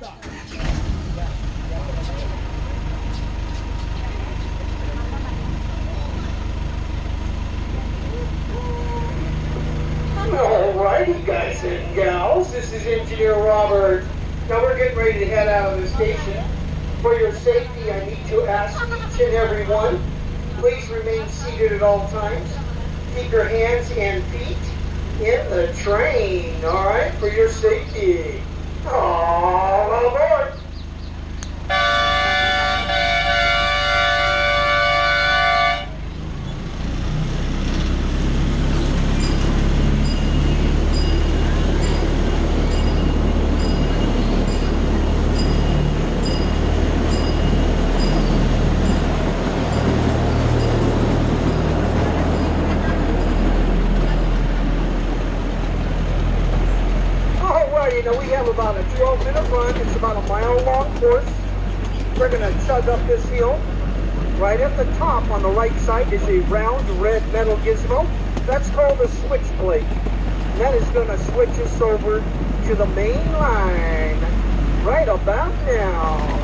Alrighty, guys and gals, this is Engineer Robert. Now we're getting ready to head out of the station. For your safety, I need to ask each and every one, please remain seated at all times. Keep your hands and feet in the train, alright, for your safety. All aboard! We have about a 12-minute run. It's about a mile-long course. We're going to chug up this hill. Right at the top on the right side is a round red metal gizmo. That's called a switch plate. That is going to switch us over to the main line right about now.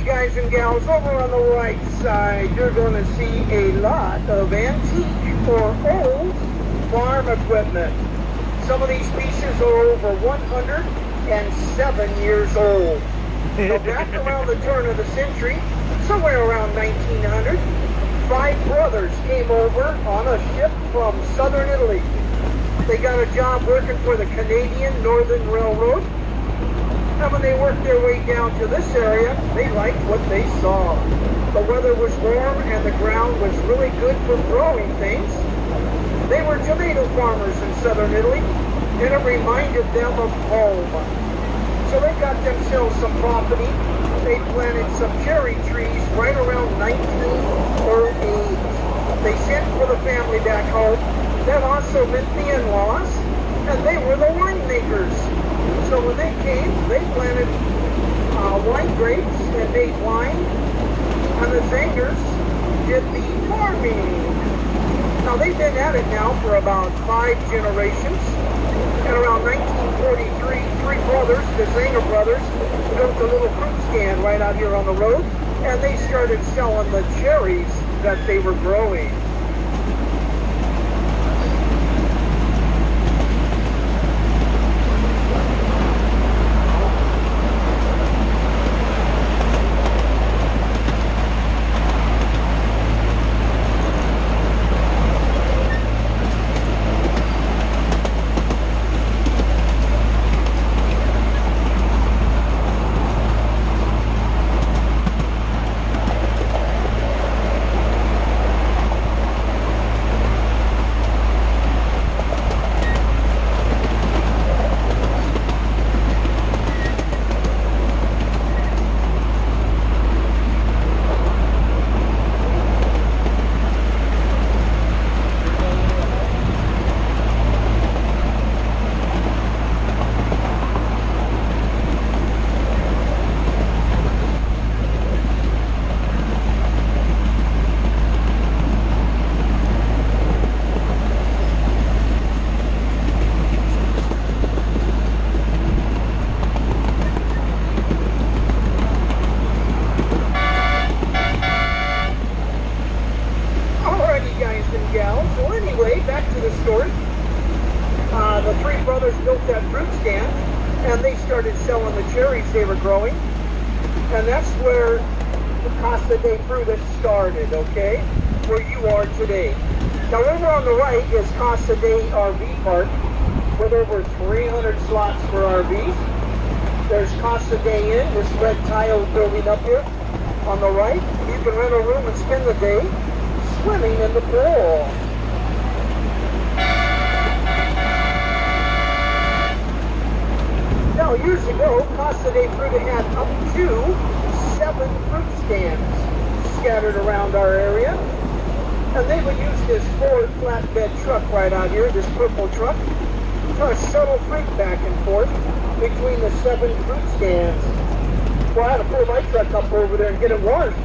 Guys and gals, over on the right side, you're going to see a lot of antique or old farm equipment. Some of these pieces are over 107 years old. So back around the turn of the century, somewhere around 1900, 5 brothers came over on a ship from southern Italy. They got a job working for the Canadian Northern Railroad. And when they worked their way down to this area, they liked what they saw. The weather was warm and the ground was really good for growing things. They were tomato farmers in southern Italy, and it reminded them of home. So they got themselves some property. They planted some cherry trees right around 1908. They sent for the family back home. That also meant the in-laws, and they were the winemakers. So when they came, they planted wine grapes and made wine, and the Zangers did the farming. Now they've been at it now for about 5 generations, and around 1943, 3 brothers, the Zanger brothers, built a little fruit stand right out here on the road, and they started selling the cherries that they were growing. The 3 brothers built that fruit stand, and they started selling the cherries they were growing, and that's where the Casa de Choo started, okay, where you are today. Now over on the right is Casa de RV Park, with over 300 slots for RVs. There's Casa de Inn, this red tile building up here on the right. You can rent a room and spend the day swimming in the pool. Now, years ago, Casa de Choo had up to 7 fruit stands scattered around our area. And they would use this Ford flatbed truck right out here, this purple truck, to shuttle fruit back and forth between the 7 fruit stands. Well, I had to pull my truck up over there and get it washed.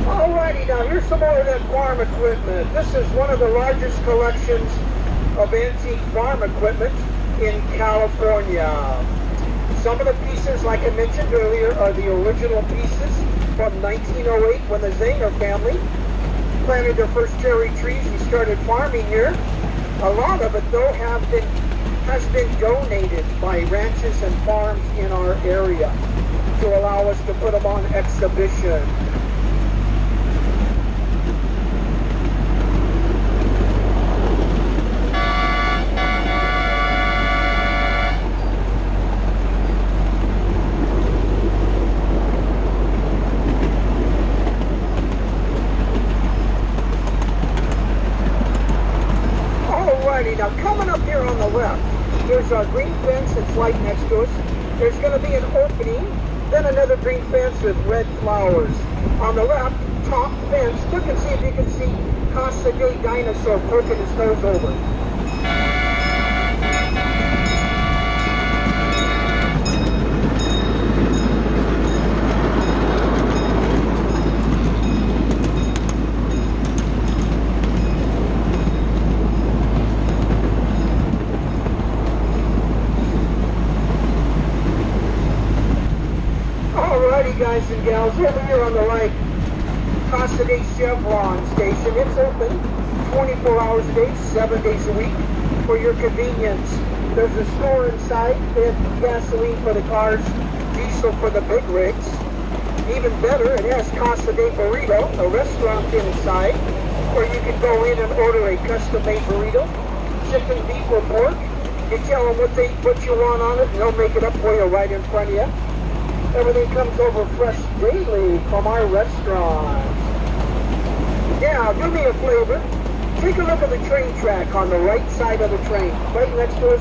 Alrighty, now here's some more of that farm equipment. This is one of the largest collections of antique farm equipment in California. Some of the pieces, like I mentioned earlier, are the original pieces from 1908 when the Zanger family planted their first cherry trees and started farming here. A lot of it, though, has been donated by ranches and farms in our area to allow us to put them on exhibition. Now coming up here on the left, there's a green fence that's right next to us. There's going to be an opening, then another green fence with red flowers. On the left, top fence, look and see if you can see Casa de Dinosaur poking his nose over. Guys and gals, over here on the right, Casa de Chevron station. It's open 24 hours a day, 7 days a week for your convenience. There's a store inside. They have gasoline for the cars, diesel for the big rigs. Even better, it has Casa de Burrito, a restaurant inside, where you can go in and order a custom-made burrito, chicken, beef, or pork. You tell them what you want on it, and they'll make it up for you right in front of you. Everything comes over fresh daily from our restaurant. Yeah, do me a favor. Take a look at the train track on the right side of the train, right next to us.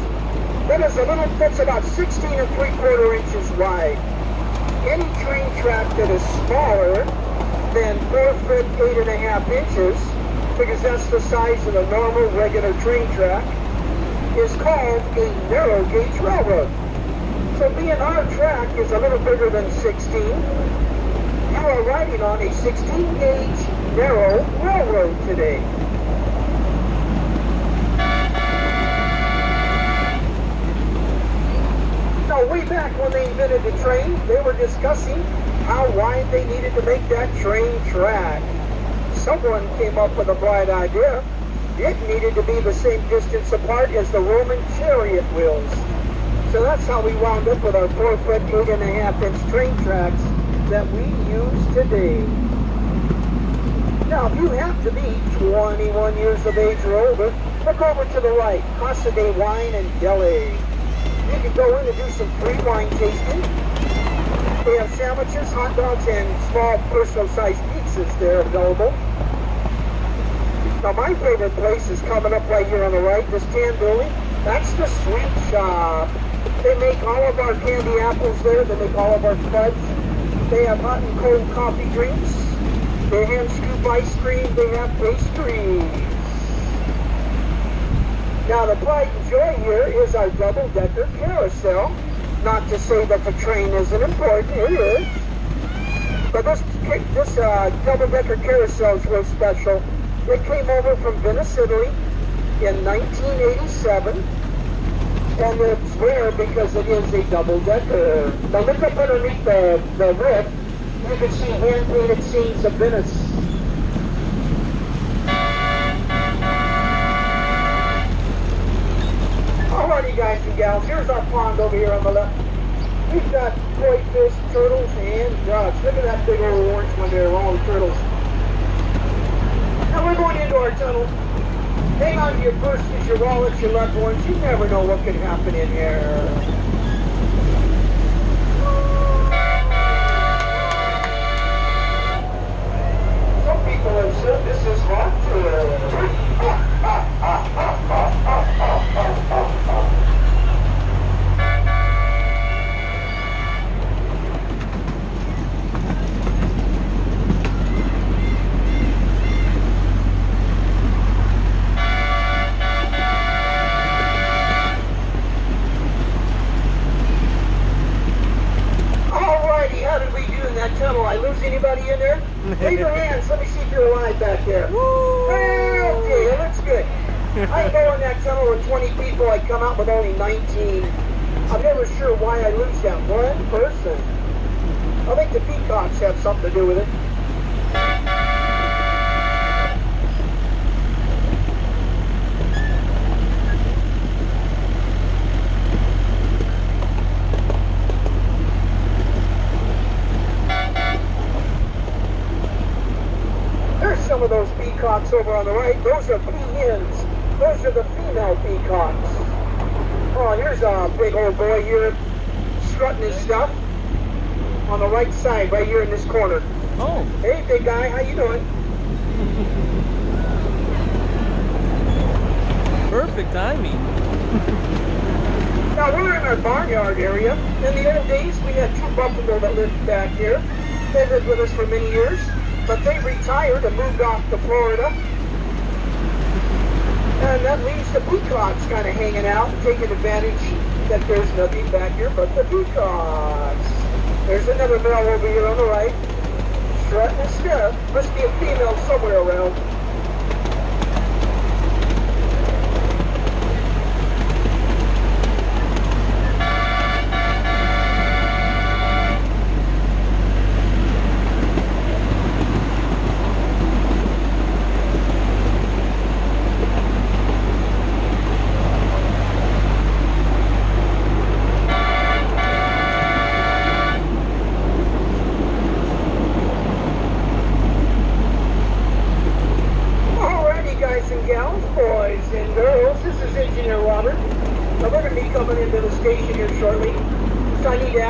That's about 16 3/4 inches wide. Any train track that is smaller than 4 foot 8.5 inches, because that's the size of a normal regular train track, is called a narrow gauge railroad. So being our track is a little bigger than 16, you are riding on a 16 gauge narrow railroad today. Now way back when they invented the train, they were discussing how wide they needed to make that train track. Someone came up with a bright idea. It needed to be the same distance apart as the Roman chariot wheels. So that's how we wound up with our 4 foot 8.5 inch train tracks that we use today. Now, if you have to be 21 years of age or older, look over to the right, Casa de Wine and Deli. You can go in and do some free wine tasting. They have sandwiches, hot dogs, and small personal-sized pizzas there available. Now, my favorite place is coming up right here on the right, this tan building. That's the sweet shop. They make all of our candy apples there. They make all of our fudge. They have hot and cold coffee drinks. They hand scoop ice cream. They have pastries. Now, the pride and joy here is our double-decker carousel. Not to say that the train isn't important. It is. But this double-decker carousel is real special. It came over from Venice, Italy in 1987. And it's rare because it is a double-decker. Now look up underneath the roof. You can see hand-painted scenes of Venice. Alrighty, guys and gals, here's our pond over here on the left. We've got koi fish, turtles, and ducks. Look at that big old orange one there, all the turtles. Now we're going into our tunnel. Hang on to your purses, your wallets, your loved ones. You never know what could happen in here. Some people have said this is haunted. tunnel. I lose anybody in there? Wave your hands. Let me see if you're alive back there. Okay, it looks good. I go in that tunnel with 20 people. I come out with only 19. I'm never sure why I lose that one person. I think the peacocks have something to do with it. There's some of those peacocks over on the right. Those are peahens. Those are the female peacocks. Oh, here's a big old boy here strutting his stuff on the right side, right here in this corner. Oh. Hey, big guy, how you doing? Perfect timing. Now, we're in our barnyard area. In the old days, we had 2 buffalo that lived back here. They lived with us for many years, but they retired and moved off to Florida. And that leaves the peacocks kind of hanging out and taking advantage that there's nothing back here but the peacocks. There's another male over here on the right. Strutting his stuff. Must be a female somewhere around.